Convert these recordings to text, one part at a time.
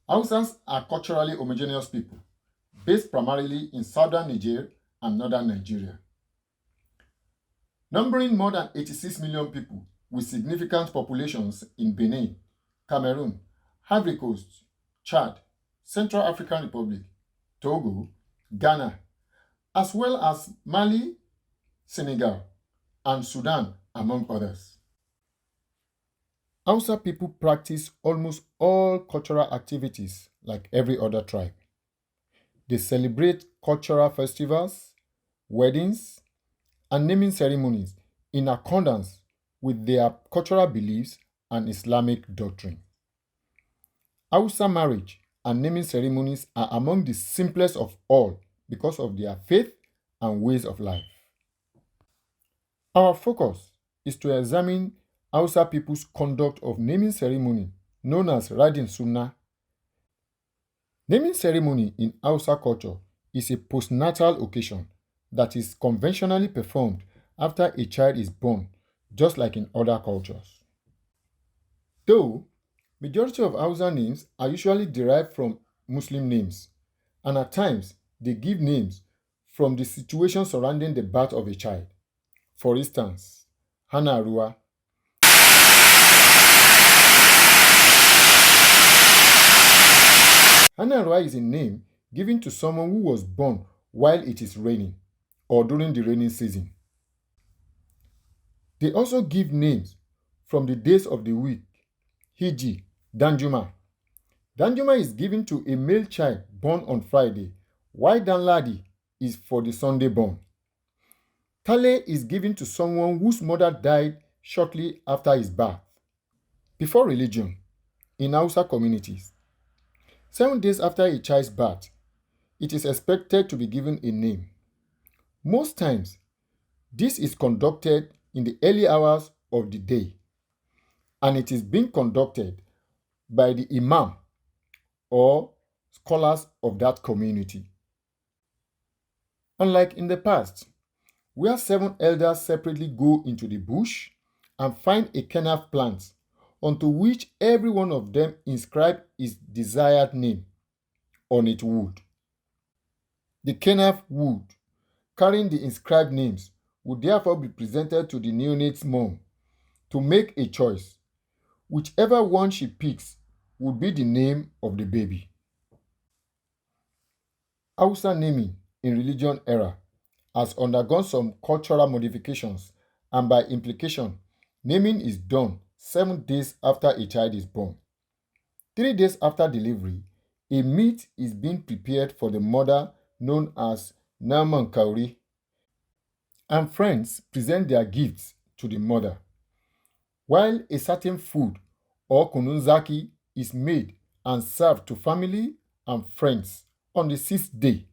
Hausas are culturally homogeneous people, based primarily in southern Niger and northern Nigeria. Numbering more than 86 million people with significant populations in Benin, Cameroon, Ivory Coast, Chad, Central African Republic, Togo, Ghana, as well as Mali, Senegal, and Sudan, among others. Hausa people practice almost all cultural activities like every other tribe. They celebrate cultural festivals, weddings, and naming ceremonies in accordance with their cultural beliefs and Islamic doctrine. Hausa marriage and naming ceremonies are among the simplest of all because of their faith and ways of life. Our focus is to examine Hausa people's conduct of naming ceremony known as Radin Sunnah. Naming ceremony in Hausa culture is a postnatal occasion that is conventionally performed after a child is born, just like in other cultures. Though majority of Hausa names are usually derived from Muslim names, and at times they give names from the situation surrounding the birth of a child. For instance, Hana Arua. Hana Arua is a name given to someone who was born while it is raining or during the rainy season. They also give names from the days of the week, e.g., Danjuma. Danjuma is given to a male child born on Friday, while Danladi is for the Sunday born. Tale is given to someone whose mother died shortly after his birth. Before religion, in Hausa communities, 7 days after a child's birth, it is expected to be given a name. Most times, this is conducted in the early hours of the day, and it is being conducted by the imam or scholars of that community. Unlike in the past, where 7 elders separately go into the bush and find a kenaf plant onto which every one of them inscribe his desired name on its wood. The kenaf wood carrying the inscribed names would therefore be presented to the neonate's mom to make a choice. Whichever one she picks would be the name of the baby. Hausa naming in religion era has undergone some cultural modifications, and by implication, naming is done 7 days after a child is born. 3 days after delivery, a meat is being prepared for the mother known as Naman Kauri, and friends present their gifts to the mother, while a certain food or kununzaki is made and served to family and friends on the 6th day.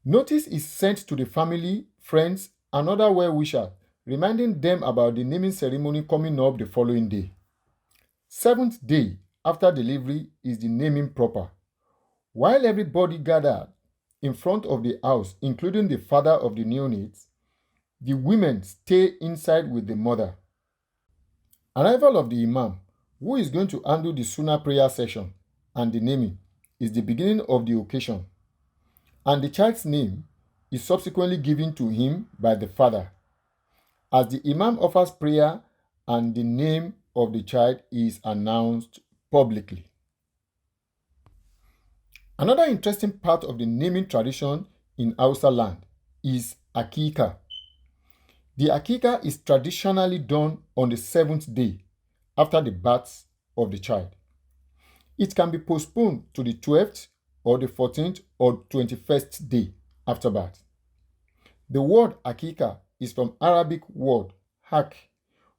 Notice is sent to the family, friends, and other well-wishers, reminding them about the naming ceremony coming up the following day. 7th day after delivery is the naming proper. While everybody gathered in front of the house, including the father of the neonates, the women stay inside with the mother. Arrival of the imam, who is going to handle the Sunnah prayer session and the naming, is the beginning of the occasion, and the child's name is subsequently given to him by the father. As the imam offers prayer and the name of the child is announced publicly. Another interesting part of the naming tradition in Hausa land is Akika. The Akika is traditionally done on the 7th day after the birth of the child. It can be postponed to the 12th or the 14th or 21st day after birth. The word Akika is from Arabic word hak,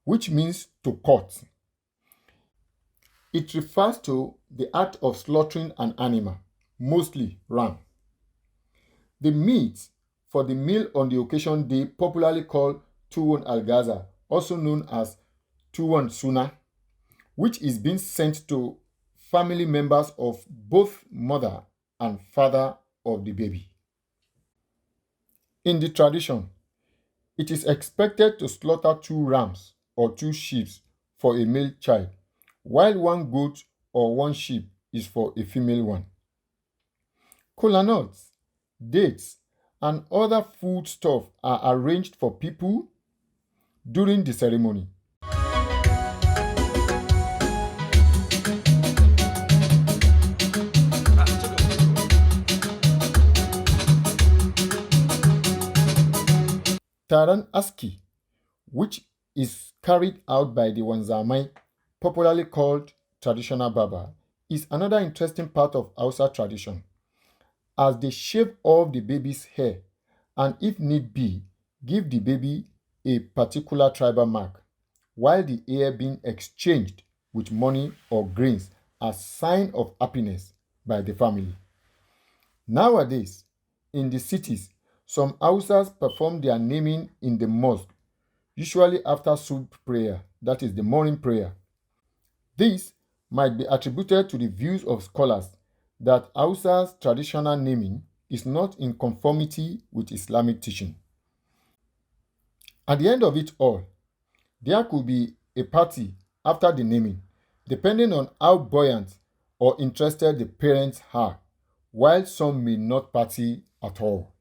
which means to cut. It refers to the act of slaughtering an animal, mostly ram. The meat for the meal on the occasion day, popularly called tuwon algaza, also known as tuwon suna, which is being sent to family members of both mother and father of the baby. In the tradition, it is expected to slaughter 2 rams or 2 sheep for a male child, while 1 goat or 1 sheep is for a female one. Kola nuts, dates, and other food stuff are arranged for people during the ceremony. Taran aski, which is carried out by the Wanzamai, popularly called traditional barber, is another interesting part of Hausa tradition, as they shave off the baby's hair and, if need be, give the baby a particular tribal mark, while the hair being exchanged with money or grains as sign of happiness by the family. Nowadays, in the cities, some Hausas perform their naming in the mosque, usually after subh prayer, that is the morning prayer. This might be attributed to the views of scholars that Hausa's traditional naming is not in conformity with Islamic teaching. At the end of it all, there could be a party after the naming, depending on how buoyant or interested the parents are, while some may not party at all.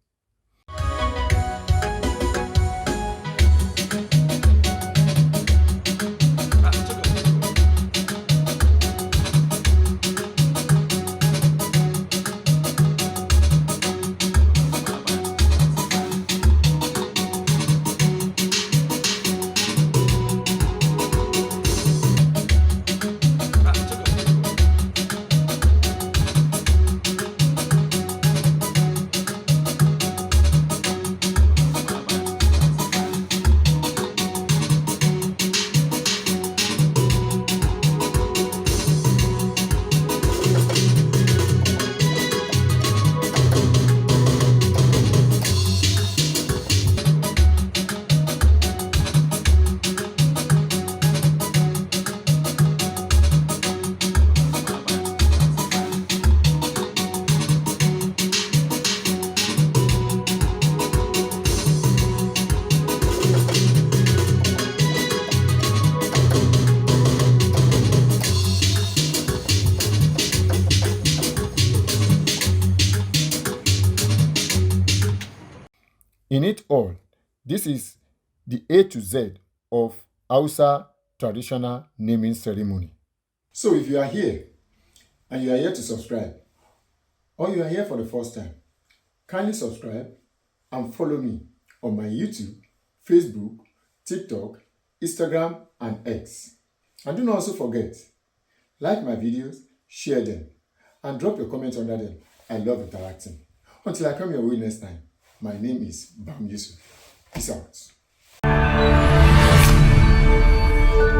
In it all, this is the A to Z of Hausa traditional naming ceremony. So if you are here and you are here to subscribe, or you are here for the first time, kindly subscribe and follow me on my YouTube, Facebook, TikTok, Instagram, and X. And do not also forget, like my videos, share them, and drop your comments under them. I love interacting. Until I come your way next time, my name is Bam Yusuf. Peace out.